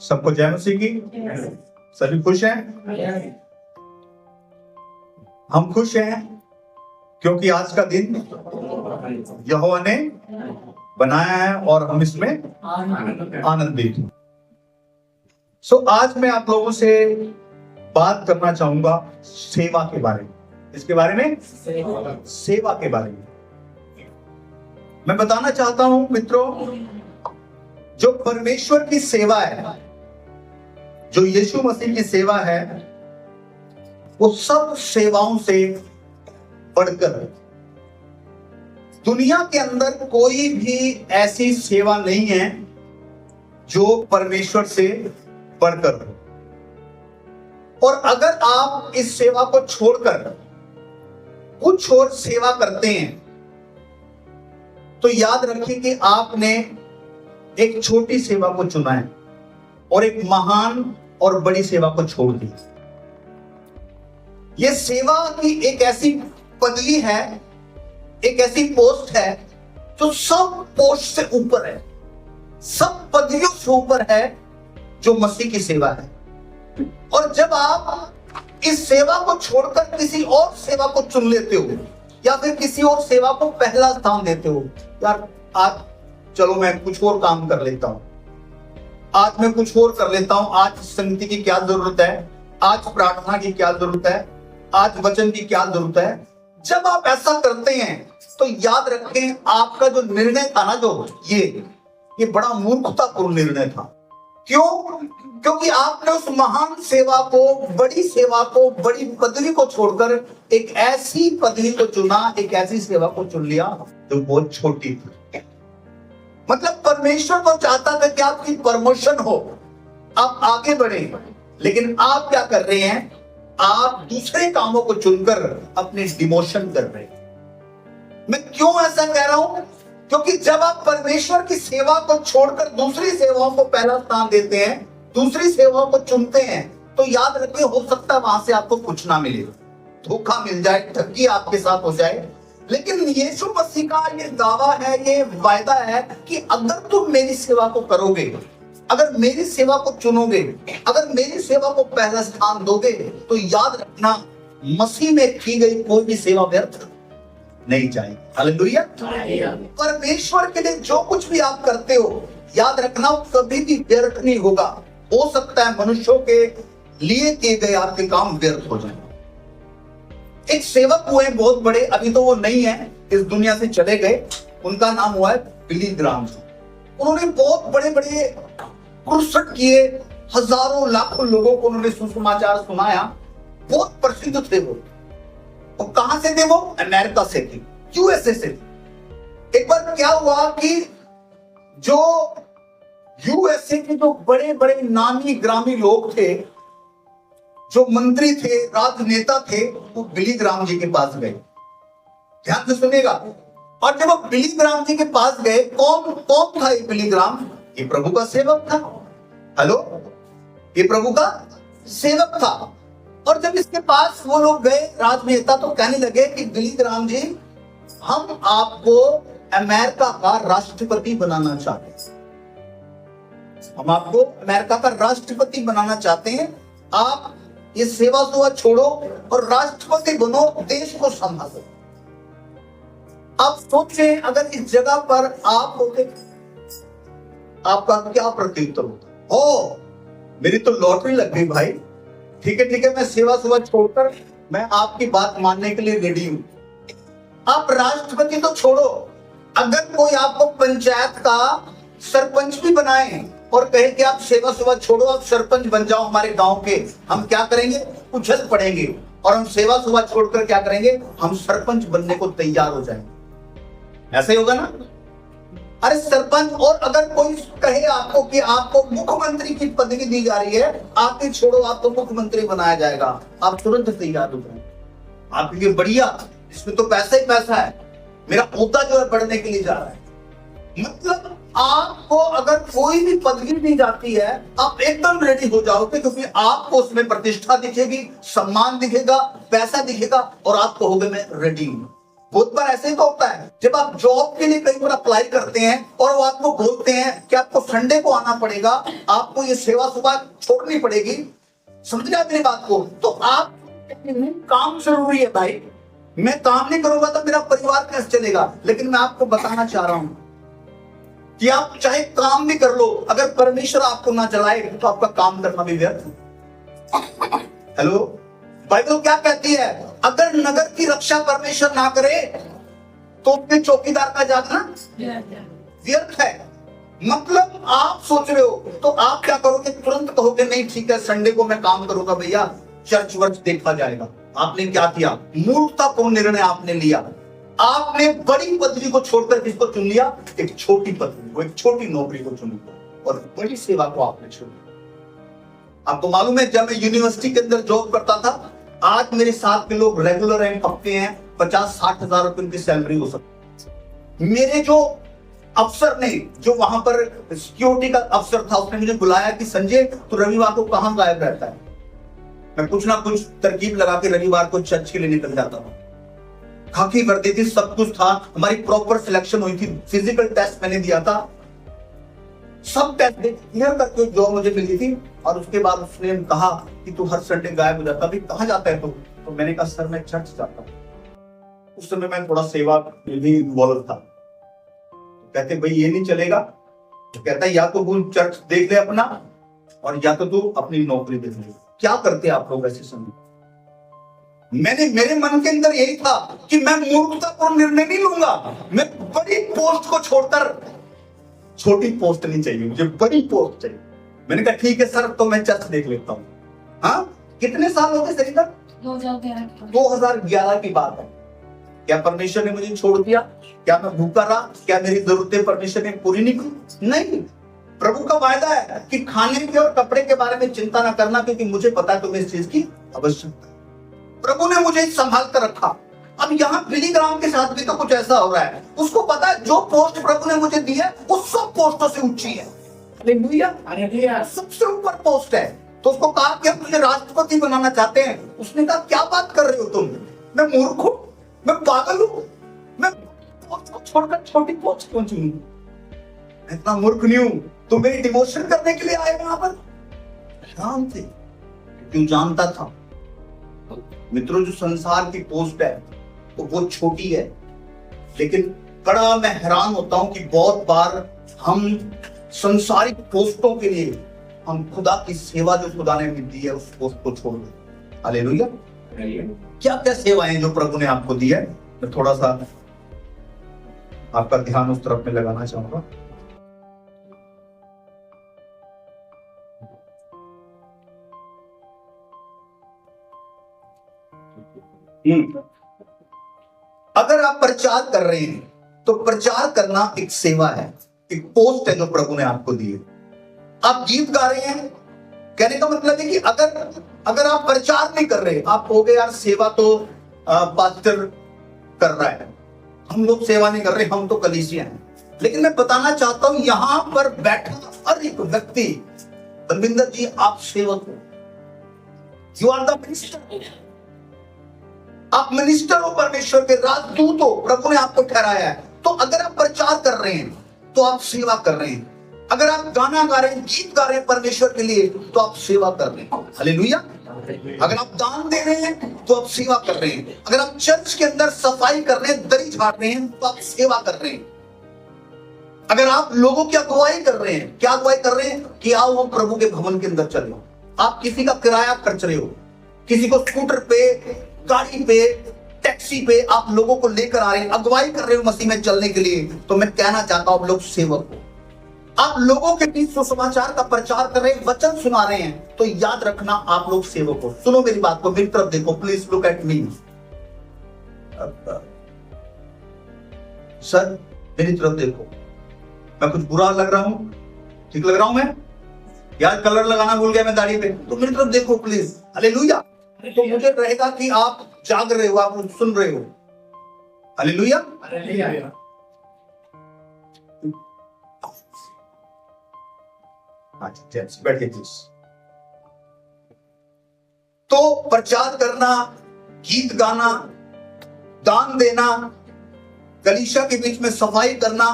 सबको जय मसीह की। सभी खुश हैं? हम खुश हैं क्योंकि आज का दिन यहोवा ने बनाया है और हम इसमें आनंदित हैं। आज मैं आप लोगों से बात करना चाहूंगा सेवा के बारे में। इसके बारे में सेवा के बारे में मैं बताना चाहता हूं मित्रों, जो परमेश्वर की सेवा है, जो यीशु मसीह की सेवा है, वो सब सेवाओं से बढ़कर है। दुनिया के अंदर कोई भी ऐसी सेवा नहीं है जो परमेश्वर से बढ़कर हो। और अगर आप इस सेवा को छोड़कर कुछ और सेवा करते हैं तो याद रखिए कि आपने एक छोटी सेवा को चुना है और एक महान और बड़ी सेवा को छोड़ दी। यह सेवा की एक ऐसी पदवी है, एक ऐसी पोस्ट है जो सब पोस्ट से ऊपर है, सब पदवियों से ऊपर है, जो मसीह की सेवा है। और जब आप इस सेवा को छोड़कर किसी और सेवा को चुन लेते हो या फिर किसी और सेवा को पहला स्थान देते हो, यार आज चलो मैं कुछ और काम कर लेता हूं, आज मैं कुछ और कर लेता हूं, आज संगति की क्या जरूरत है, आज प्रार्थना की क्या जरूरत है, आज वचन की क्या जरूरत है। जब आप ऐसा करते हैं तो याद रखें आपका जो निर्णय था ना, जो ये बड़ा मूर्खतापूर्ण निर्णय था। क्यों? क्योंकि आपने उस महान सेवा को, बड़ी सेवा को, बड़ी पदवी को छोड़कर एक ऐसी पदवी को चुना, एक ऐसी सेवा को चुन लिया जो बहुत छोटी थी। मतलब परमेश्वर तो चाहता था कि आपकी प्रमोशन हो, आप आगे बढ़े, लेकिन आप क्या कर रहे हैं? आप दूसरे कामों को चुनकर अपनी डिमोशन कर रहे हैं। मैं क्यों ऐसा कह रहा हूं? क्योंकि जब आप परमेश्वर की सेवा को छोड़कर दूसरी सेवाओं को पहला स्थान देते हैं, दूसरी सेवाओं को चुनते हैं, तो याद रखिए हो सकता है वहां से आपको कुछ ना मिले, धोखा मिल जाए, ठगी आपके साथ हो जाए। लेकिन यीशु मसीह का ये दावा है, ये वायदा है कि अगर तुम मेरी सेवा को करोगे, अगर मेरी सेवा को चुनोगे, अगर मेरी सेवा को पहला स्थान दोगे, तो याद रखना मसीह में की गई कोई भी सेवा व्यर्थ नहीं जाएगी। हालेलुया। परमेश्वर के लिए जो कुछ भी आप करते हो, याद रखना कभी भी व्यर्थ नहीं होगा। हो सकता है मनुष्यों के लिए किए गए आपके काम व्यर्थ हो जाए। एक सेवक हुए बहुत बड़े, अभी तो वो नहीं है, इस दुनिया से चले गए, उनका नाम हुआ है बिली ग्राहम। उन्होंने बहुत बड़े बड़े क्रूसेड किए, हजारों लाखों लोगों को उन्होंने सुसमाचार सुनाया, बहुत प्रसिद्ध थे वो। और कहां से थे वो? अमेरिका से थे, यूएसए से थे। एक बार क्या हुआ कि जो यूएसए के जो बड़े बड़े नामी ग्रामी लोग थे, जो मंत्री थे, राजनेता थे, वो बिली ग्राहम जी के पास गए। ध्यान से सुनिएगा। और जब वो बिली ग्राहम जी के पास गए, कौन कौन था ये बिली ग्राहम? ये प्रभु का सेवक था। हेलो, ये प्रभु का सेवक था। और जब इसके पास वो लोग गए, राजनेता, तो कहने लगे कि बिली ग्राहम जी, हम आपको अमेरिका का राष्ट्रपति बनाना चाहते हैं, हम आपको अमेरिका का राष्ट्रपति बनाना चाहते हैं। आप ये सेवा सुवा छोड़ो और राष्ट्रपति बनो, देश को संभालो। आप सोचें अगर इस जगह पर आप होते, आपका क्या प्रत्युत्तर होता? ओ, मेरी तो लॉटरी लग गई भाई, ठीक है, मैं सेवा सुवा छोड़कर मैं आपकी बात मानने के लिए रेडी हूं। आप राष्ट्रपति तो छोड़ो, अगर कोई आपको पंचायत का सरपंच भी बनाए और कहे कि आप सेवा सुवा छोड़ो, आप सरपंच बन जाओ हमारे गांव के, हम क्या करेंगे? उछल पड़ेंगे और हम सेवा सुवा छोड़कर क्या करेंगे? हम सरपंच बनने को तैयार हो जाएंगे। ऐसे ही होगा ना? अरे सरपंच, और अगर कोई कहे आपको कि आपको मुख्यमंत्री की पदवी दी जा रही है, आप ही छोड़ो, आपको मुख्यमंत्री बनाया जाएगा, आप तुरंत तैयार हो जाएंगे। आपके लिए बढ़िया, इसमें तो पैसा ही पैसा है, मेरा ओहदा जो है बढ़ने के लिए जा रहा है। मतलब आपको अगर कोई भी पदवी दी जाती है, आप एकदम रेडी हो जाओगे, क्योंकि आपको उसमें प्रतिष्ठा दिखेगी, सम्मान दिखेगा, पैसा दिखेगा, और आप कहोगे मैं रेडी हूं। बहुत बार ऐसे ही तो होता है, जब आप जॉब के लिए कहीं पर अप्लाई करते हैं और वो आपको बोलते हैं कि आपको संडे को आना पड़ेगा, आपको ये सेवा सुबह छोड़नी पड़ेगी, समझ रहे आप मेरी बात को? तो आप काम जरूरी है भाई, मैं काम नहीं करूंगा तो मेरा परिवार कैसे चलेगा? लेकिन मैं आपको बताना चाह रहा हूं कि आप चाहे काम भी कर लो, अगर परमेश्वर आपको ना चलाए तो आपका काम करना भी व्यर्थ है। हेलो, बाइबल क्या कहती है? अगर नगर की रक्षा परमेश्वर ना करे तो उसके चौकीदार का जागना व्यर्थ है। मतलब आप सोच रहे हो तो आप क्या करोगे? तुरंत कहोगे नहीं ठीक है संडे को मैं काम करूंगा भैया, चर्च वर्च देखा जाएगा। आपने क्या किया? मूर्खतापूर्ण निर्णय आपने लिया। आपने बड़ी पदवी को छोड़कर किसको चुन लिया? एक छोटी पदवी को, एक छोटी नौकरी को चुन लिया और बड़ी सेवा को आपने छोड़ दिया। आपको मालूम है, जब मैं यूनिवर्सिटी के अंदर जॉब करता था, आज मेरे साथ के लोग रेगुलर हैं, पक्के हैं, 50-60 हजार रुपए उनकी सैलरी हो सकती। मेरे जो अफसर ने, जो वहां पर सिक्योरिटी का अफसर था, उसने मुझे बुलाया कि संजय तू रविवार को कहां गायब रहता है? मैं कुछ ना कुछ तरकीब लगा के रविवार को चर्च के लिए निकल जाता था। खाकी वर्दी थी, सब कुछ था, हमारी प्रॉपर सिलेक्शन हुई थी, फिजिकल टेस्ट मैंने दिया था, सब टेस्ट क्लियर करके जॉब मुझे मिली थी। और उसके बाद उसने कहा कि तू हर संडे गायब हो जाता, अभी कहां जाता है तू? तो मैंने कहा सर मैं चर्च जाता हूं। उस समय मैं थोड़ा सेवा में भी इन्वॉल्व था। कहते भाई ये नहीं चलेगा। तो कहता है या तो तू चर्च देख ले अपना, और या तो तू अपनी नौकरी देख ले। क्या करते आप लोग ऐसे समय? मेरे मन के अंदर यही था कि मैं मूर्खतापूर्ण निर्णय नहीं लूंगा। मैं बड़ी पोस्ट को छोड़कर छोटी पोस्ट नहीं चाहिए, मुझे बड़ी पोस्ट चाहिए। मैंने कहा ठीक है सर, तो मैं चर्च देख लेता हूँ। हाँ, कितने साल हो गए सरिता? 2011 की बात है। क्या परमेश्वर ने मुझे छोड़ दिया? क्या मैं भूखा रहा? क्या मेरी जरूरतें परमेश्वर ने पूरी नहीं की? नहीं। प्रभु का वायदा है कि खाने के और कपड़े के बारे में चिंता ना करना, क्योंकि मुझे पता है तुम्हें इस चीज की आवश्यकता है। प्रभु ने मुझे संभाल कर रखा। अब यहाँ बिली ग्राम के साथ भी तो कुछ ऐसा हो रहा है। उसको पता है जो पोस्ट प्रभु ने मुझे दी है वो सब पोस्टों से ऊंची है। हालेलुया, सबसे ऊपर पोस्ट है। तो उसको कहा कि हम तुझे राष्ट्रपति बनाना चाहते हैं। उसने कहा क्या बात कर रहे हो तुम? मैं मूर्ख हूं? मैं पागल हूं? मैं पोस्ट को छोड़कर छोटी पोस्ट क्यों चुनूं? इतना मूर्ख नहीं हूं। तुम मेरी डिमोशन करने के लिए आए वहां पर? शाम थे, क्यों जानता था मित्रों जो संसार की पोस्ट है तो वो छोटी है, लेकिन बड़ा मैं हैरान होता हूं कि बहुत बार हम संसारिक पोस्टों के लिए हम खुदा की सेवा जो खुदा ने दी है उस पोस्ट को छोड़ दें। हालेलुया। क्या क्या सेवाएं जो प्रभु ने आपको दी है, मैं थोड़ा सा आपका ध्यान उस तरफ में लगाना चाहूंगा। अगर आप प्रचार कर रहे हैं तो प्रचार करना एक सेवा है, एक पोस्ट है जो प्रभु ने आपको दी है। आप गीत गा रहे हैं, कहने का मतलब है कि अगर आप प्रचार नहीं कर रहे, आप हो गए यार सेवा तो पास्टर कर रहा है, हम लोग सेवा नहीं कर रहे, हम तो कलीसिया हैं। लेकिन मैं बताना चाहता हूं यहां पर बैठा हर एक व्यक्ति, बलविंदर जी आप सेवक हो, यू आर द मिनिस्टर। आप मिनिस्टर हो, परमेश्वर के राजदूत हो, प्रभु ने आपको ठहराया है। तो अगर आप प्रचार कर रहे हैं तो आप सेवा कर रहे हैं। अगर आप गाना गा रहे हैं, गीत गा रहे हैं परमेश्वर के लिए, तो आप सेवा कर रहे हैं। हालेलुया। अगर आप दान दे रहे हैं तो आप सेवा कर रहे हैं। अगर आप चर्च के अंदर सफाई कर रहे हैं, दरी झाड़ रहे हैं, तो आप सेवा कर रहे हैं। अगर आप लोगों की अगुवाई कर रहे हैं, क्या अगुवाई कर रहे हैं? कि आओ हम प्रभु के भवन के अंदर चले। आप किसी का किराया खर्च रहे हो, किसी को स्कूटर पे, गाड़ी पे, टैक्सी पे आप लोगों को लेकर आ रहे हैं, अगुवाई कर रहे हो मसीह में चलने के लिए, तो मैं कहना चाहता हूं आप लोग सेवक हो। आप लोगों के बीच सुसमाचार का प्रचार कर रहे हैं, वचन सुना रहे हैं, तो याद रखना आप लोग सेवक हो। सुनो मेरी बात को, मेरी तरफ देखो, please look at me. Sir मेरी तरफ देखो, मैं कुछ बुरा लग रहा हूं? ठीक लग रहा हूं मैं? यार कलर लगाना भूल गया मैं दाढ़ी पे, तो मेरी तरफ देखो प्लीज। हालेलुया। तो मुझे रहेगा कि आप जाग रहे हो, आप सुन रहे हो। हालेलुया। बैठिए प्लीज। तो प्रचार करना, गीत गाना, दान देना, कलीसिया के बीच में सफाई करना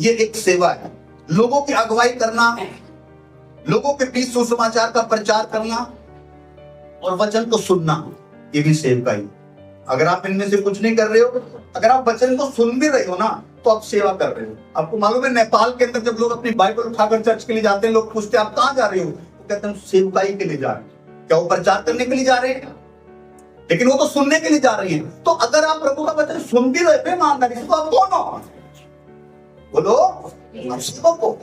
ये एक सेवा है। लोगों की अगुवाई करना, लोगों के बीच सुसमाचार का प्रचार करना और वचन को सुनना, ये भी सेवकाई। अगर आप इनमें से कुछ नहीं कर रहे हो, अगर आप वचन को सुन भी रहे हो ना, तो आप सेवा कर रहे हो। आपको मालूम है नेपाल के अंदर जब लोग अपनी बाइबल उठाकर चर्च के लिए जाते हैं, लोग पूछते हैं आप कहां जा रहे हो, तो कहते हैं सेवकाई के लिए जा रहे हैं। क्या वो प्रचार करने के लिए जा रहे हैं? लेकिन वो तो सुनने के लिए जा रही है। तो अगर आप प्रभु का वचन सुन भी रहे थे ईमानदारी से, तो आप कौन हो? बोलो आप सेवक हो।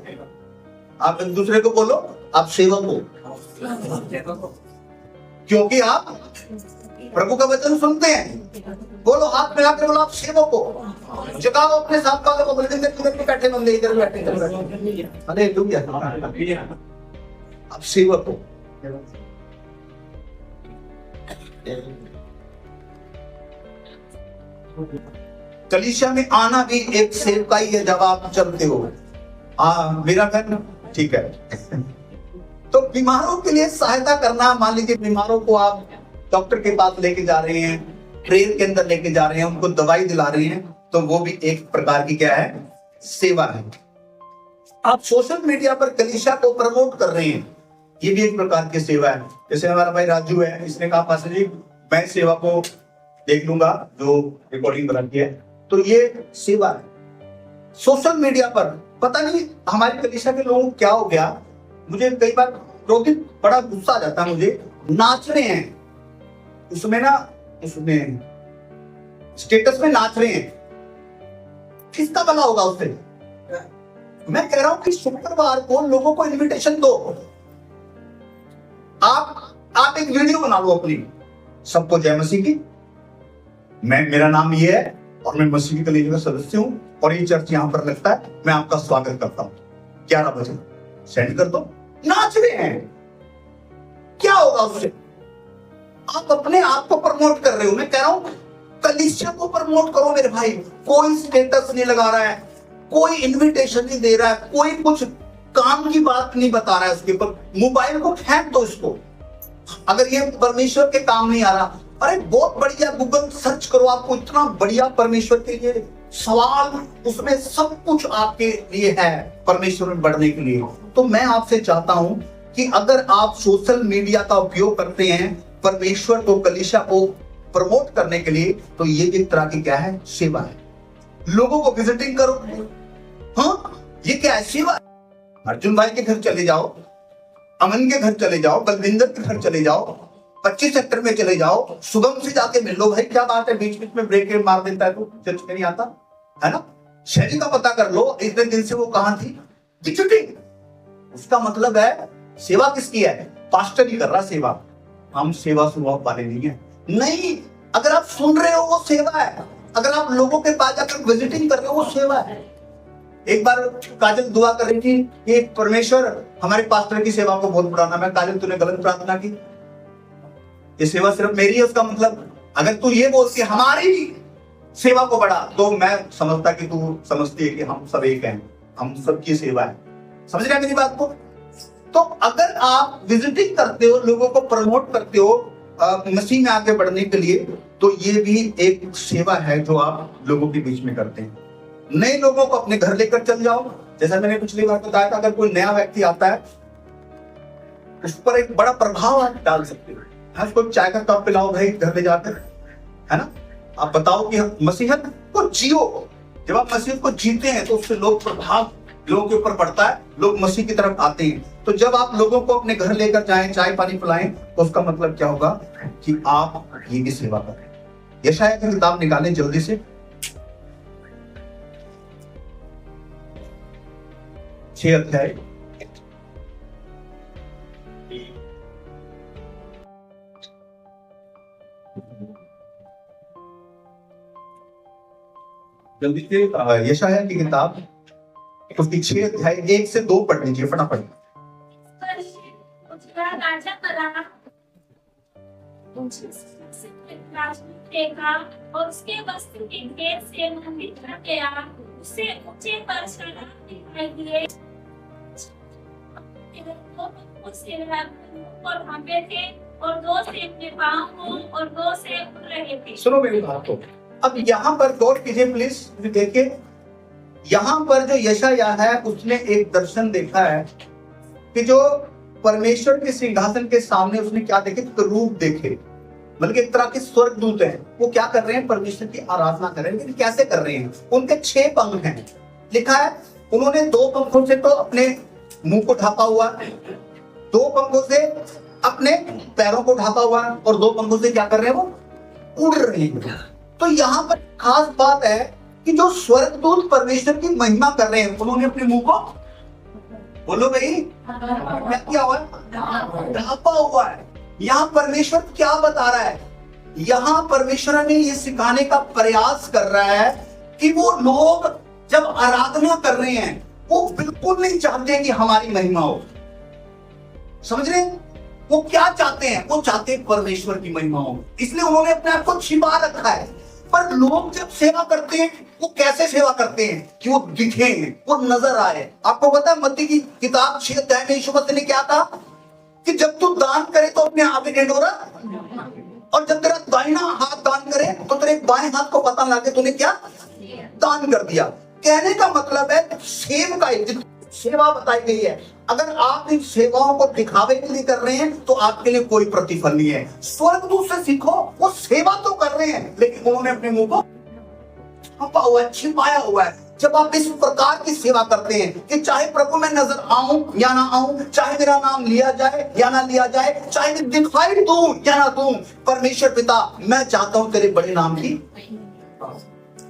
आप एक दूसरे को बोलो आप सेवक हो, क्योंकि आप प्रभु का वचन सुनते हैं। बोलो हाथ में आकर बोलो आप सेवक हो। जगाओ अपने साथ वालों को, बिल्डिंग में बैठे बंदे इधर बैठे इधर बैठे, हालेलुया, आप सेवक हो। कलीसिया में आना भी एक सेवकाई है। जब आप चलते हो, मेरा घर ठीक है, तो बीमारों के लिए सहायता करना। मान लीजिए बीमारों को आप डॉक्टर के पास लेके जा रहे हैं, ट्रेन के अंदर लेके जा रहे हैं, उनको दवाई दिला रहे हैं, तो वो भी एक प्रकार की क्या है? सेवा है। आप सोशल मीडिया पर कलीसिया को प्रमोट कर रहे हैं, ये भी एक प्रकार की सेवा है। जैसे हमारा भाई राजू है, इसने कहा पास्टर जी मैं सेवा को देख लूंगा जो रिकॉर्डिंग बनाती है, तो ये सेवा है। सोशल मीडिया पर पता नहीं हमारे कलीसिया के लोगों को क्या हो गया, मुझे कई बार क्रोधित, बड़ा गुस्सा आ जाता है मुझे। नाच रहे हैं उसमें स्टेटस में नाच रहे हैं, किसका भला होगा उससे? मैं कह रहा हूं कि शुक्रवार को लोगों को इनविटेशन दो। आप एक वीडियो बना लो अपनी, सबको जय मसीह की, मेरा नाम ये है और मैं मसीह की कलीसिया का सदस्य हूं और ये चर्च यहां पर लगता है, मैं आपका स्वागत करता हूं। 11 बजे सेंड कर दो। नाच रहे हैं, क्या होगा उससे? आप अपने आप को प्रमोट कर रहे हो। मैं कह रहा हूं कलीसिया को प्रमोट करो मेरे भाई। कोई स्टेटस नहीं लगा रहा है, कोई इनविटेशन नहीं दे रहा है, कोई कुछ काम की बात नहीं बता रहा है उसके ऊपर। मोबाइल को फेंक दो इसको, अगर ये परमेश्वर के काम नहीं आ रहा। अरे बहुत बढ़िया, गूगल सर्च करो, आपको इतना बढ़िया परमेश्वर के लिए सवाल, उसमें सब कुछ आपके लिए है परमेश्वर में बढ़ने के लिए। तो मैं आपसे चाहता हूं कि अगर आप सोशल मीडिया का उपयोग करते हैं परमेश्वर को, कलीसिया को प्रमोट करने के लिए, तो ये एक तरह की क्या है? सेवा है। लोगों को विजिटिंग करो। हाँ, ये क्या है? सेवा। अर्जुन भाई के घर चले जाओ, अमन के घर चले जाओ, बलविंदर के घर चले जाओ, 25 सेक्टर में चले जाओ, शुभम से जाके मिल लो। भाई क्या बात है, बीच बीच में ब्रेक मार देता है, तो चर्च में नहीं आता है ना? शैली का पता कर लो, इतने दिन से वो कहां थी, विजिटिंग। उसका मतलब है सेवा किसकी है? पास्टर ही कर रहा सेवा। हम सेवा स्वभाव वाले नहीं है। नहीं, अगर आप सुन रहे हो वो सेवा है। अगर आप लोगों के पास जाकर विजिटिंग कर रहे हो वो सेवा है। एक बार काजल दुआ कर रही थी कि परमेश्वर हमारे पास्टर की सेवा को बहुत बढ़ाना। मैं काजल तूने गलत प्रार्थना की, ये सेवा सिर्फ मेरी है। उसका मतलब अगर तू ये बोलती हमारी सेवा को बढ़ा, तो मैं समझता कि तू समझती है कि हम सब एक हैं, हम सबकी सेवा है। समझ रहे हैं मेरी बात को? तो अगर आप विजिटिंग करते हो, लोगों को प्रमोट करते हो मसीह में आगे बढ़ने के लिए, तो ये भी एक सेवा है जो आप लोगों के बीच में करते हैं। नए लोगों को अपने घर लेकर चल जाओ। जैसा मैंने पिछली बार बताया था, अगर कोई नया व्यक्ति आता है उस पर एक बड़ा प्रभाव आप डाल सकते हो। उसको चाय का कप पिलाओ भाई घर ले जाकर, है ना? आप बताओ कि मसीहत को जियो। जब आप मसीहत को जीते हैं तो उससे प्रभाव लोगों के ऊपर पड़ता है, लोग मसीह की तरफ आते हैं। तो जब आप लोगों को अपने घर लेकर जाएं, चाय पानी पिलाएं, तो उसका मतलब क्या होगा कि आप ये भी सेवा कर रहे हैं। यशायाह की किताब निकालें जल्दी से, 6 अध्याय। जल्दी से यशायाह की किताब उसकी 6 अध्याय 1 से 2 पढ़ लीजिए फटाफट। और उसके वस्त्र के घेर से मंदिर भर गया, उसे ऊंचे पर चढ़ा दिखाई दिए और हंबे थे और 2 से अपने पाँव को और 2 से उड़ रहे थे। सुनो मेरी बात को, अब यहां पर गौर कीजिए प्लीज, देखिए यहां पर जो यशायाह है उसने एक दर्शन देखा है कि जो परमेश्वर के सिंहासन के सामने उसने क्या देखे, तो रूप देखे, बल्कि एक तरह के स्वर्गदूत हैं। वो क्या कर रहे हैं, परमेश्वर की आराधना कर रहे हैं। लेकिन कैसे कर रहे हैं, उनके 6 पंख हैं। लिखा है उन्होंने 2 पंखों से तो अपने मुंह को ढांपा हुआ, 2 पंखों से अपने पैरों को ढांपा हुआ, और 2 पंखों से क्या कर रहे हैं, वो उड़ रहे हैं। तो यहाँ पर खास बात है कि जो स्वर्गदूत परमेश्वर की महिमा कर रहे हैं, उन्होंने अपने मुंह को, बोलो भाई, क्या किया हुआ है, ढांपा हुआ है। यहाँ परमेश्वर क्या बता रहा है, यहाँ परमेश्वर ने ये सिखाने का प्रयास कर रहा है कि वो लोग जब आराधना कर रहे हैं वो बिल्कुल नहीं चाहते कि हमारी महिमा हो। समझ रहे हैं, वो क्या चाहते हैं, वो चाहते हैं परमेश्वर की महिमा हो, इसलिए उन्होंने अपने आप को छिपा रखा है। पर लोग जब सेवा करते हैं वो कैसे सेवा करते हैं कि वो दिखे, वो नजर आए। आपको पता है मत्ती की किताब 6 अध्याय में यीशु मसीह ने क्या कहा कि जब तू दान करे तो अपने आप ही ढिंढोरा, और जब तेरा दाहिना हाथ दान करे तो तेरे बाएं हाथ को पता लगे तूने क्या दान कर दिया। कहने का मतलब है सेवा का सेवा बताई गई है। अगर आप इन सेवाओं को दिखावे के लिए कर रहे हैं तो आपके लिए कोई प्रतिफल नहीं है। स्वर्गदूत से सीखो, वो सेवा तो कर रहे हैं लेकिन उन्होंने अपने मुंह को छुपा हुआ है, छिपाया हुआ है। जब आप इस प्रकार की सेवा करते हैं कि चाहे प्रभु मैं नजर आऊं या ना आऊं, चाहे मेरा नाम लिया जाए या ना लिया जाए, चाहे मैं दिखाई दूं या ना दूं, परमेश्वर पिता मैं चाहता हूं तेरे बड़े नाम की।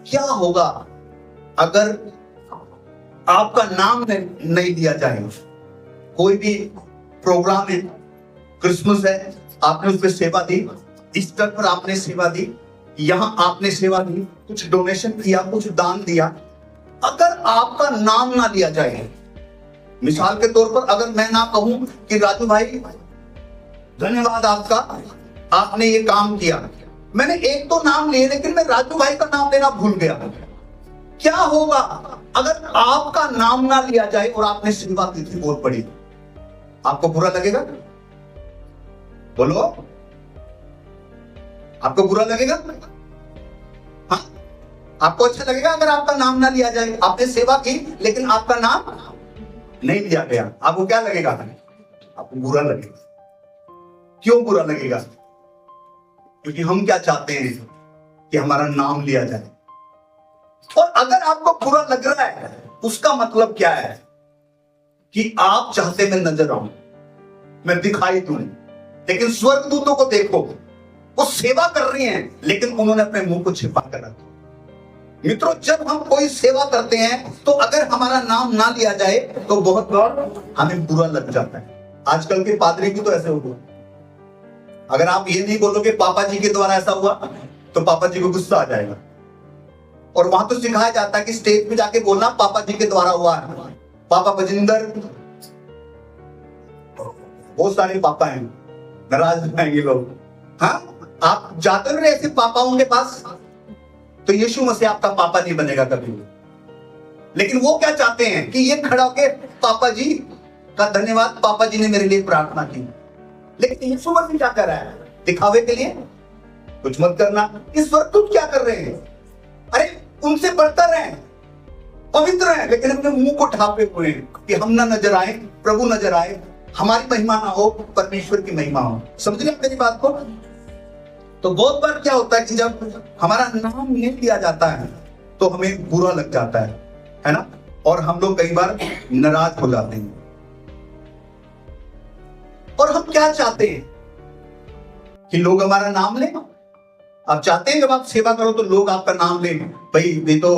क्या होगा अगर आपका नाम नहीं लिया जाए? कोई भी प्रोग्राम है, क्रिसमस है, आपने उस पर सेवा दी, ईस्टर पर आपने सेवा दी, यहां आपने सेवा दी, कुछ डोनेशन किया, कुछ दान दिया, अगर आपका नाम ना लिया जाए, मिसाल के तौर पर अगर मैं ना कहूं कि राजू भाई धन्यवाद आपका, आपने ये काम किया, मैंने एक तो नाम लिए लेकिन मैं राजू भाई का नाम लेना भूल गया, क्या होगा अगर आपका नाम ना लिया जाए और आपने सेवा की थी बहुत बड़ी? आपको बुरा लगेगा? बोलो, आपको बुरा लगेगा? हाँ, आपको अच्छा लगेगा अगर आपका नाम ना लिया जाए? आपने सेवा की लेकिन आपका नाम नहीं लिया गया, आपको क्या लगेगा? आपको बुरा लगेगा। क्यों बुरा लगेगा? क्योंकि हम क्या चाहते हैं कि हमारा नाम लिया जाए। और अगर आपको बुरा लग रहा है उसका मतलब क्या है कि आप चाहते मैं नजर आऊं, मैं दिखाई दूं। लेकिन स्वर्गदूतों को देखो, वो सेवा कर रही हैं लेकिन उन्होंने अपने मुंह को छिपा कर रखा। मित्रों, जब हम कोई सेवा करते हैं तो अगर हमारा नाम ना लिया जाए तो बहुत बार हमें बुरा लग जाता है। आजकल के पादरी भी तो ऐसे हुआ। अगर आप ये नहीं बोलोगे पापा जी के द्वारा ऐसा हुआ तो पापा जी को गुस्सा आ जाएगा। और वहां तो सिखाया जाता है कि स्टेज पे जाके बोलना पापा जी के द्वारा हुआ है। पापा बजिंदर, बहुत सारे पापा हैं, नाराज रहेंगे लोग। हाँ, आप जाते रहे ऐसे पापाओं के पास तो यीशु मसीह आपका पापा नहीं बनेगा कभी। लेकिन वो क्या चाहते हैं कि ये खड़ा होके पापा जी का धन्यवाद, पापा जी ने मेरे लिए प्रार्थना की। लेकिन यीशु मसीह क्या कर रहा है? दिखावे के लिए कुछ मत करना। इस वक्त तुम क्या कर रहे हैं? अरे उनसे बढ़कर रहे, पवित्र हैं, लेकिन अपने मुंह को ढांपे हुए हैं कि हम ना नजर आए, प्रभु नजर आए, हमारी महिमा ना हो, परमेश्वर की महिमा हो। समझ रहे मेरी बात को? तो बहुत बार क्या होता है कि जब हमारा नाम नहीं लिया जाता है तो हमें बुरा लग जाता है ना? और हम लोग कई बार नाराज हो जाते हैं। और हम क्या चाहते हैं कि लोग हमारा नाम लें। आप चाहते हैं जब आप सेवा करो तो लोग आपका नाम लें। भाई ये तो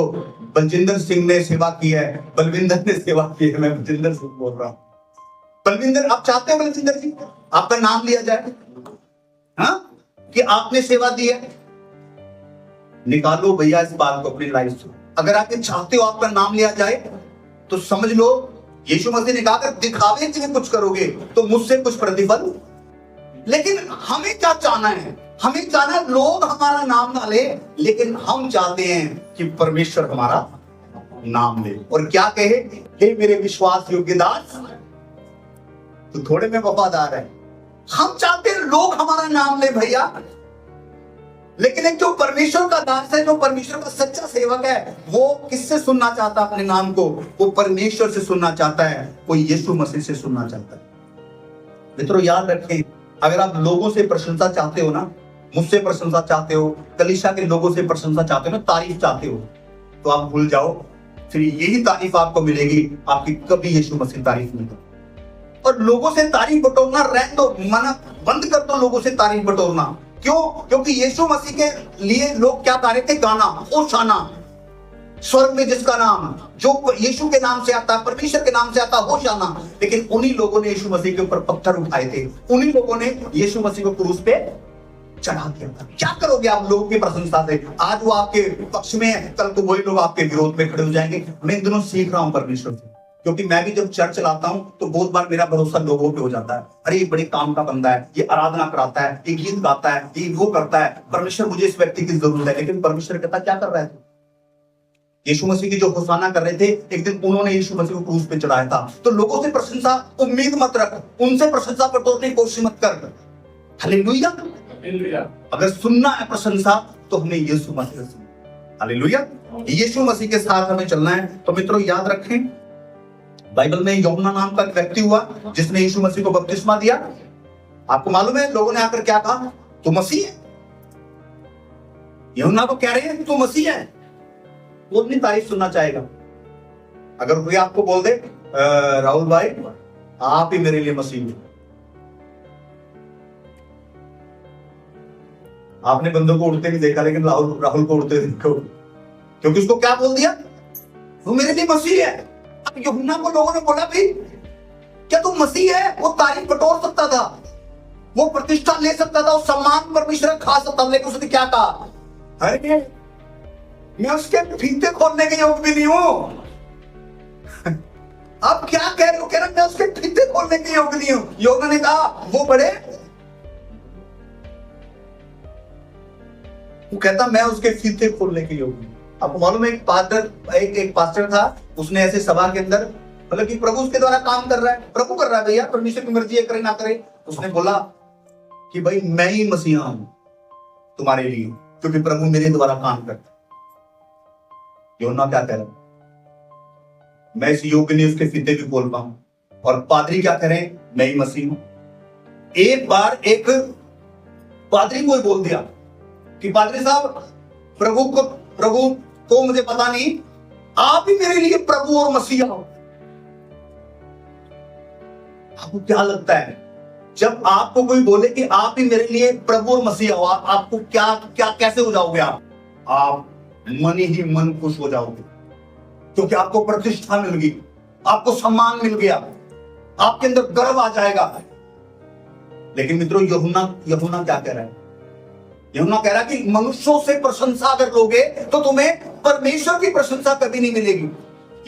बलजिंदर सिंह ने सेवा की है, बलविंदर ने सेवा की है। मैं बलजिंदर सिंह बोल रहा हूं। बलविंदर, आप चाहते हैं बलजिंदर जी आपका नाम लिया जाए, हाँ, कि आपने सेवा दी है? निकालो भैया इस बात को अपनी लाइफ से। अगर आप ये चाहते हो आपका नाम लिया जाए तो समझ लो यीशु मसीह ने कहा अगर दिखावे के लिए कुछ करोगे तो मुझसे कुछ प्रतिफल। लेकिन हमें क्या चाहना है? हमें चाहना लोग हमारा नाम ना ले, लेकिन हम चाहते हैं कि परमेश्वर हमारा नाम ले और क्या कहे, हे मेरे विश्वास योग्य दास, तो थोड़े में वफादार है। हम चाहते हैं लोग हमारा नाम ले भैया। लेकिन एक जो परमेश्वर का दास है, जो परमेश्वर का सच्चा सेवक है, वो किससे सुनना चाहता है अपने नाम को? वो परमेश्वर से सुनना चाहता है, वो यीशु मसीह से सुनना चाहता है। मित्रों याद रखें, अगर आप लोगों से प्रशंसा चाहते हो ना, मुझसे प्रशंसा चाहते हो, कलीसिया के लोगों से प्रशंसा चाहते हो ना, तारीफ चाहते हो, तो आप भूल जाओ, फिर यही तारीफ आपको मिलेगी, आपकी कभी यीशु मसीह तारीफ नहीं करेगा। और लोगों से तारीफ बटोरना रहने दो, मना बंद कर दो लोगों से तारीफ बटोरना। क्यों? क्योंकि यीशु मसीह के लिए लोग क्या गा रहे थे? गाना, होशाना, स्वर्ग में जिसका नाम, जो यीशु के नाम से आता है, परमेश्वर के नाम से आता है, होशाना। लेकिन उन्हीं लोगों ने यीशु मसीह के ऊपर पत्थर उठाए थे, उन्हीं लोगों ने यीशु मसीह को क्रूस पे चढ़ा दिया था। क्या करोगे आप लोगों की प्रशंसा से? आज वो आपके पक्ष में है, कल को वही लोग आपके विरोध में खड़े हो जाएंगे। मैं इन दिनों सीख रहा हूं परमेश्वर से, क्योंकि मैं भी जब चर्च चलाता हूं तो बहुत बार मेरा भरोसा लोगों पे हो जाता है। अरे ये बड़े काम का बंदा है, ये आराधना कराता है, ये गीत गाता है, ये वो करता है, परमेश्वर मुझे इस व्यक्ति की जरूरत है। लेकिन परमेश्वर कहता क्या कर रहा है? यीशु मसीह की जो होशाना कर रहे थे, एक दिन उन्होंने यीशु मसीह को क्रूस पे चढ़ाया था। तो लोगों से प्रशंसा उम्मीद मत रख, उनसे प्रशंसा पर तोड़ने की कोशिश मत कर। हालेलुया। अगर सुनना है प्रशंसा तो हमें यीशु मसीह से सुनना। हालेलुया। यीशु मसीह के साथ हमें चलना है। तो मित्रों याद रखें, बाइबल में यूहन्ना नाम का एक व्यक्ति हुआ जिसने यीशु मसीह को बपतिस्मा दिया। आपको मालूम है लोगों ने आकर क्या कहा? तू मसीह है। यूहन्ना को कह रहे हैं तू मसीह है। वो अपनी तारीफ सुनना चाहेगा। अगर कोई आपको बोल दे राहुल भाई आप ही मेरे लिए मसीह हो, आपने बंदों को उड़ते नहीं देखा, लेकिन राहुल को उड़ते देखो, क्योंकि उसको क्या बोल दिया? वो मेरे लिए मसीह है। अब यूहन्ना को लोगों ने बोला भाई क्या तू मसीह है? वो तारीफ बटोर सकता था, वो प्रतिष्ठा ले सकता था, वो सम्मान परमेश्वर खा सकता था, लेकिन उसने क्या कहा? अरे मैं उसके फीते खोलने के योग्य भी नहीं हूं। अब क्या कह रहे हो? कह रहे मैं उसके फीते खोलने के योग्य नहीं हूं। यूहन्ना ने कहा वो बड़े, वो कहता मैं उसके फीते खोलने के योग्य। आपको मालूम है एक पास्टर था, उसने ऐसे सभा के अंदर, मतलब कि प्रभु उसके द्वारा काम कर रहा है, प्रभु कर रहा है भैया, परमेश्वर की मर्जी है, करे ना करे। उसने बोला कि भाई मैं ही मसीहा हूं तुम्हारे लिए, क्योंकि प्रभु मेरे द्वारा काम करता है। यूहन्ना क्या कह रहा है? मैं इस योग्य नहीं उसके फीते भी खोल पाऊं। और पादरी क्या कह रहे हैं? मैं ही मसीह हूं। एक बार एक पादरी को बोल दिया कि पादरी साहब प्रभु तो मुझे पता नहीं, आप ही मेरे लिए प्रभु और मसीहा हो। आपको क्या लगता है जब आपको कोई बोले कि आप ही मेरे लिए प्रभु और मसीहा हो, आपको क्या क्या कैसे हो जाओगे? आप मन ही मन खुश हो जाओगे, क्योंकि आपको प्रतिष्ठा मिल गई, आपको सम्मान मिल गया, आपके अंदर गर्व आ जाएगा। लेकिन मित्रों यूहन्ना क्या कह रहा है? यूहन्ना कह रहा है कि मनुष्यों से प्रशंसा अगर लोगे तो तुम्हें परमेश्वर की प्रशंसा कभी नहीं मिलेगी।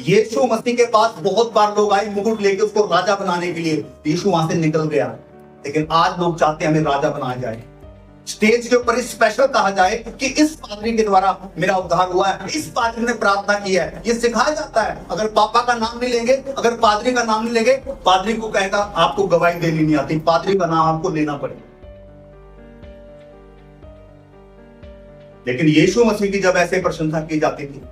यीशु मसीह के पास बहुत बार लोग आए मुकुट लेके उसको राजा बनाने के लिए, यीशु वहां से निकल गया। लेकिन आज लोग चाहते हैं हमें राजा बनाया जाए, स्टेज के ऊपर स्पेशल कहा जाए कि इस पादरी के द्वारा मेरा उद्धार हुआ है, इस पादरी ने प्रार्थना की है। ये सिखाया जाता है। अगर पापा का नाम नहीं लेंगे, अगर पादरी का नाम नहीं लेंगे, पादरी को कहेगा आपको गवाही देनी नहीं आती, पादरी का नाम आपको लेना पड़ेगा। लेकिन यीशु मसीह की जब ऐसे प्रशंसा की जाती थी,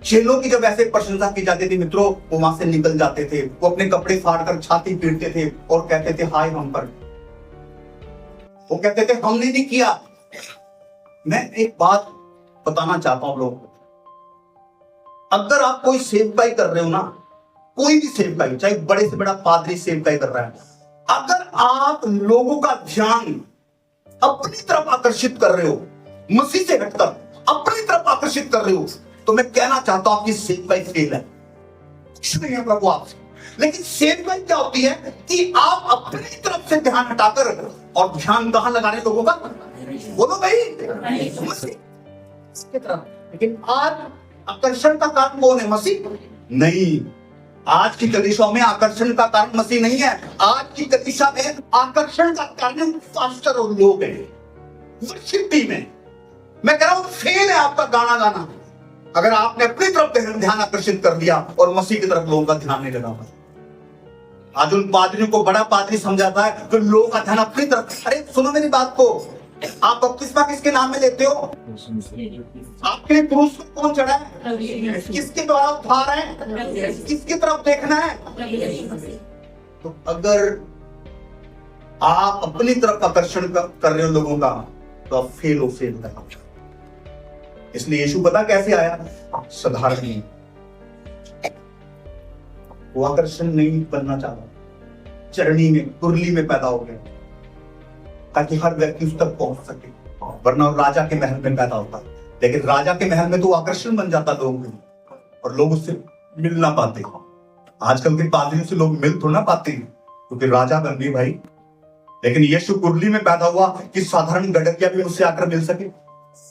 चेलों की जब ऐसे प्रशंसा की जाती थी मित्रों, वो वहां से निकल जाते थे, वो अपने कपड़े फाड़कर छाती पीटते थे और कहते थे हाय हम पर। वो कहते थे हमने नहीं किया। मैं एक बात बताना चाहता हूं लोगों को, अगर आप कोई सेवकाई कर रहे हो ना, कोई भी सेवकाई, चाहे बड़े से बड़ा पादरी सेवकाई कर रहा है, अगर आप लोगों का ध्यान अपनी तरफ आकर्षित कर रहे हो, मसीह से हटकर अपनी तरफ आकर्षित कर रहे हो, तो मैं कहना चाहता हूं आपकी सेवकाई फेल है। कुछ नहीं है प्रभु आपसे। लेकिन सेवकाई क्या होती है कि आप अपनी तरफ से ध्यान हटाकर, और ध्यान कहां लगा रहे लोगों का? बोलो भाई मसीह की तरफ। लेकिन आज आकर्षण का कारण कौन है? मसीह नहीं। आज की कलीसिया में आकर्षण का कारण मसीह नहीं है। आज की कलीसिया में आकर्षण का कारण पास्टर और लोग हैं, वर्शिप टीम है। मैं कह रहा हूं फेल है आपका गाना गाना, अगर आपने अपनी तरफ ध्यान आकर्षित कर दिया और मसीह की तरफ लोगों का ध्यान नहीं लगा। आज उन पादरियों को बड़ा पादरी समझाता है तो लोगों का ध्यान अपनी तरफ। अरे सुनो मेरी बात को, आप बपतिस्मा किसके नाम में लेते हो? आपके लिए क्रूस पर कौन चढ़ा है? किसके द्वारा उद्धार है? किसकी तरफ देखना है? तो अगर आप अपनी तरफ आकर्षण कर रहे हो लोगों का, तो आप फेल हो इसलिए यीशु पता कैसे आया? साधारण नहीं, वो आकर्षण नहीं बनना चाहता, चरणी में कुरली में पैदा हो गया ताकि हर व्यक्ति उस तक पहुंच सके, वरना राजा के महल में पैदा होता। लेकिन राजा के महल में तो आकर्षण बन जाता लोगों को और लोग उससे मिल ना पाते। आजकल के पादरियों से लोग मिल थोड़ा ना पाते हैं क्योंकि राजा बन गई भाई। लेकिन यीशु कुरली में पैदा हुआ कि साधारण गडरिया भी उससे आकर मिल सके।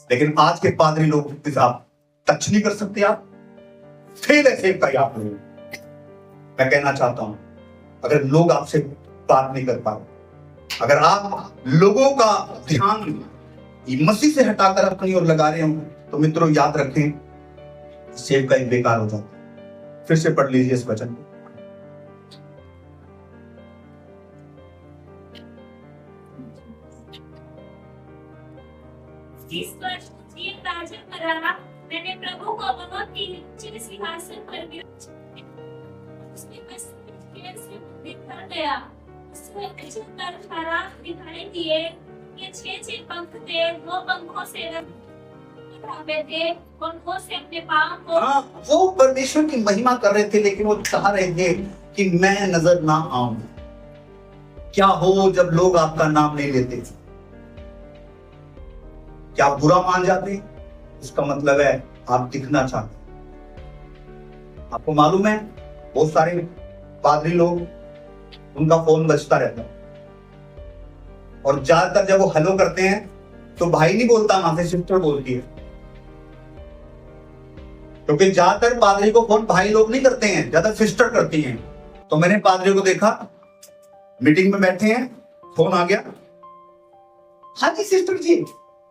लेकिन आज के पादरी लोग आप टच नहीं कर सकते, आप फेल है सेब का। आप मैं कहना चाहता हूं, अगर लोग आपसे बात नहीं कर पाए, अगर आप लोगों का ध्यान मसीह से हटाकर अपनी ओर लगा रहे हो, तो मित्रों याद रखें, सेब का एक बेकार हो जाता। फिर से पढ़ लीजिए इस वचन को। इस वर्ष मुझे राजा करा, मैंने प्रभु को बहुत ही ऊंचे सिंहासन पर उसके से देखा गया। उसमें 75 खराब दिखाई दिए, ये 6 पंख थे, वो पंखों से थे, पंखों से अपने पांव को वो परमेश्वर की महिमा कर रहे थे, लेकिन वो चाह रहे थे कि मैं नजर ना आऊं। क्या हो जब लोग आपका नाम नहीं लेते? क्या आप बुरा मान जाते? इसका मतलब है आप दिखना चाहते। आपको मालूम है बहुत सारे पादरी लोग, उनका फोन बजता रहता है और ज्यादातर जब वो हेलो करते हैं तो भाई नहीं बोलता, वहां से सिस्टर बोलती है। क्योंकि ज्यादातर पादरी को फोन भाई लोग नहीं करते हैं, ज्यादा सिस्टर करती हैं। तो मैंने पादरी को देखा, मीटिंग में बैठे हैं, फोन आ गया, हाँ जी सिस्टर जी,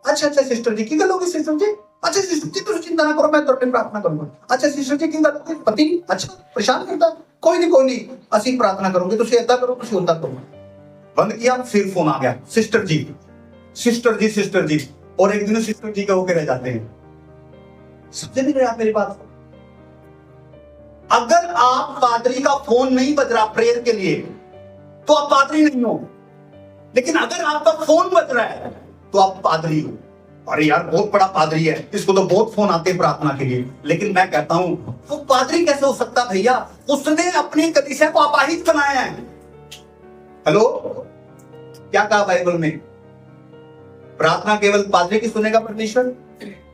अच्छा सिस्टर जी की गल होगी सिस्टर जी, अच्छा सिस्टर जी तुम चिंता ना करो, मैं तुरंत प्रार्थना करूंगा। अच्छा सिस्टर जी की गल होगी, पति अच्छा परेशान करता, कोई नहीं असि प्रार्थना करोगे, तुम ऐसा करो, तुम उदा करो। बंद किया, फिर फोन आ गया, सिस्टर जी सिस्टर जी सिस्टर जी, और एक दिन सिस्टर जी का होकर रह जाते हैं। समझ नहीं रहे आप मेरी बात? अगर आप पादरी का फोन नहीं बज रहा प्रेयर के लिए तो आप पादरी नहीं हो, लेकिन अगर आपका फोन बज रहा है तो आप पादरी हो। अरे यार बहुत बड़ा पादरी है, इसको तो बहुत फोन आते हैं प्रार्थना के लिए। लेकिन मैं कहता हूं वो पादरी कैसे हो सकता भैया? उसने अपनी कलीसिया को अपाहिज बनाया है। हेलो, क्या कहा बाइबल में? प्रार्थना केवल पादरी की सुनेगा परमेश्वर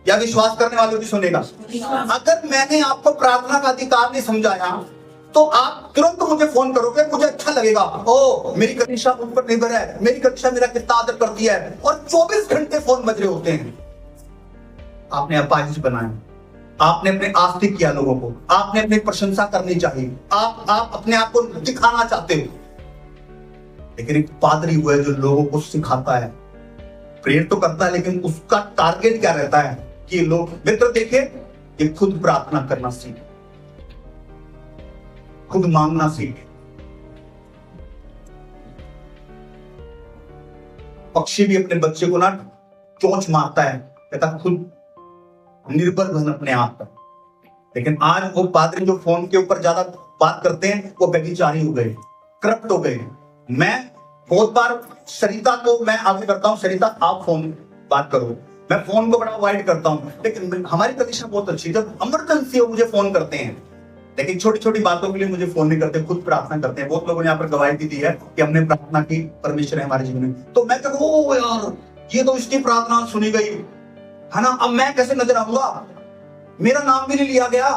या विश्वास करने वालों की सुनेगा? अगर मैंने आपको प्रार्थना का अधिकार नहीं समझाया तो आप तुरंत मुझे फोन करोगे, मुझे अच्छा लगेगा, ओ मेरी कलीसिया उन पर निर्भर है, मेरी कलीसिया मेरा कितना आदर करती है, और 24 घंटे फोन बज रहे होते हैं। आपने अपाहिज बनाया, आपने अपने आस्तिक किया लोगों को, आपने अपनी प्रशंसा करनी चाहिए, आप अपने आप को दिखाना चाहते हो। लेकिन एक पादरी हुआ है जो लोगों को सिखाता है, प्रेयर तो करता है, लेकिन उसका टारगेट क्या रहता है कि लोग, मित्र देखिए, ये खुद प्रार्थना करना सीखे, खुद मांगना सीखे। पक्षी भी अपने बच्चे को ना चोंच मारता है, कहता खुद निर्भर बन अपने आप पर। लेकिन आज वो पादरी जो फोन के ऊपर ज्यादा बात करते हैं वो व्यभिचारी हो गए, करप्ट हो गए। मैं बहुत बार सरिता को मैं आगे करता हूँ, सरिता आप फोन बात करो, मैं फोन को बड़ा अवॉइड करता हूँ। लेकिन हमारी कंडीशन बहुत अच्छी, जब इमरजेंसी हो मुझे फोन करते हैं, लेकिन छोटी छोटी बातों के लिए मुझे फोन नहीं करते, खुद प्रार्थना करते हैं। बहुत लोगों ने यहाँ पर गवाही दी है कि हमने प्रार्थना की, परमेश्वर है हमारे जीवन में। तो मैं कहूँ ओ यार ये तो इसकी प्रार्थना सुनी गई है ना, अब मैं कैसे नजर आऊंगा, मेरा नाम भी नहीं लिया गया,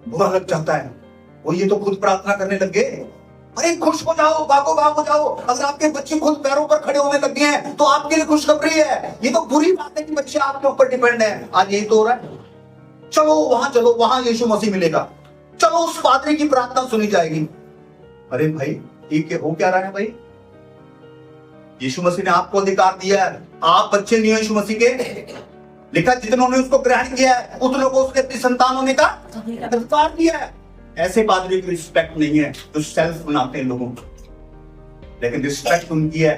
बुरा लग जाता है। वो ये तो खुद प्रार्थना करने लग गए। अरे खुश हो जाओ, भागो जाओ। अगर आपके बच्चे खुद पैरों पर खड़े होने लग गए हैं तो आपके लिए खुशखबरी है। ये तो बुरी बात है कि बच्चे आपके ऊपर डिपेंड है। आज यही तो हो रहा है। चलो, वहां यीशु मसीह मिलेगा, चलो उस पादरी की प्रार्थना सुनी जाएगी। अरे भाई ठीक है, हो क्या रहा है भाई? यीशु मसीह ने आपको अधिकार दिया है, आप बच्चे नहीं हो यीशु मसीह के। लिखा जितनों ने उसको ग्रहण किया है उतनों को उसके अपनी संतान होने का अधिकार दिया है। ऐसे पादरी की रिस्पेक्ट नहीं है जो सेल्फ बनाते हैं लोगों को, लेकिन रिस्पेक्ट उनकी है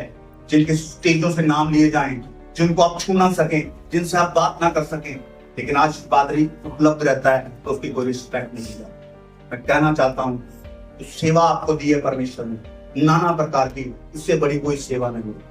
जिनके स्टेजों से नाम लिए जाएं, जिनको आप छू ना सकें, जिनसे आप बात ना कर सकें, लेकिन आज पादरी उपलब्ध रहता है तो उसकी कोई रिस्पेक्ट नहीं दी जाती। मैं कहना चाहता हूं, जो सेवा आपको दी है परमेश्वर ने नाना प्रकार की, इससे बड़ी कोई सेवा नहीं है।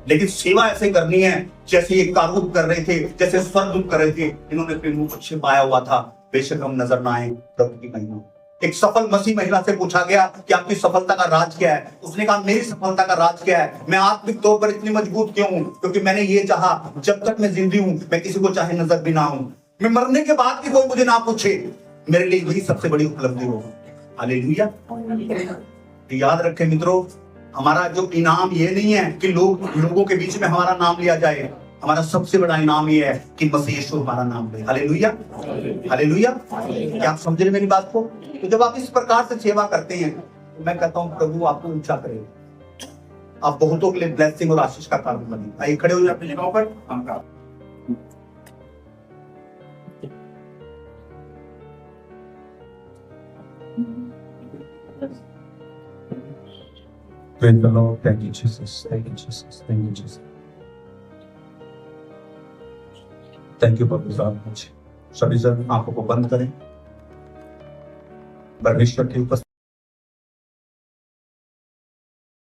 लेकिन सेवा ऐसे करनी है जैसे ये कारूब कर रहे थे, जैसे स्वर्गदूत कर रहे थे। इन्होंने अपने मुंह को छिपाया हुआ था, बेशक हम नजर ना आए प्रभु की महिमा। एक सफल मसीह महिला से पूछा गया कि आपकी सफलता का राज क्या है? उसने कहा मेरी सफलता का राज क्या है, मैं आत्मिक तौर पर इतनी मजबूत क्यों हूं? क्योंकि मैंने ये चाहा जब तक मैं जिंदा हूं मैं किसी को चाहे नजर भी ना हूं, मैं मरने के बाद भी कोई मुझे ना पूछे, मेरे लिए यही सबसे बड़ी उपलब्धि होगी। हालेलुया। याद रखें मित्रों, हमारा जो इनाम ये नहीं है कि लोगों के बीच में हमारा नाम लिया जाए, हमारा सबसे बड़ा इनाम ये है कि मसीह यीशु हमारा नाम ले। Hallelujah, hallelujah. क्या आप समझ रहे मेरी बात को? तो जब आप इस प्रकार से सेवा करते हैं तो मैं कहता हूं प्रभु आपको ऊंचा करे, आप बहुतों के लिए ब्लेसिंग और आशीष का कारण बने। आइए खड़े हो जाए अपनी जगहों पर। हम का Praise the Lord. Thank you, Jesus. Thank you, Jesus. Thank you, Jesus. Thank you, Papa God. सभी जन आंखों को बंद करें। परमेश्वर के उपस्थिति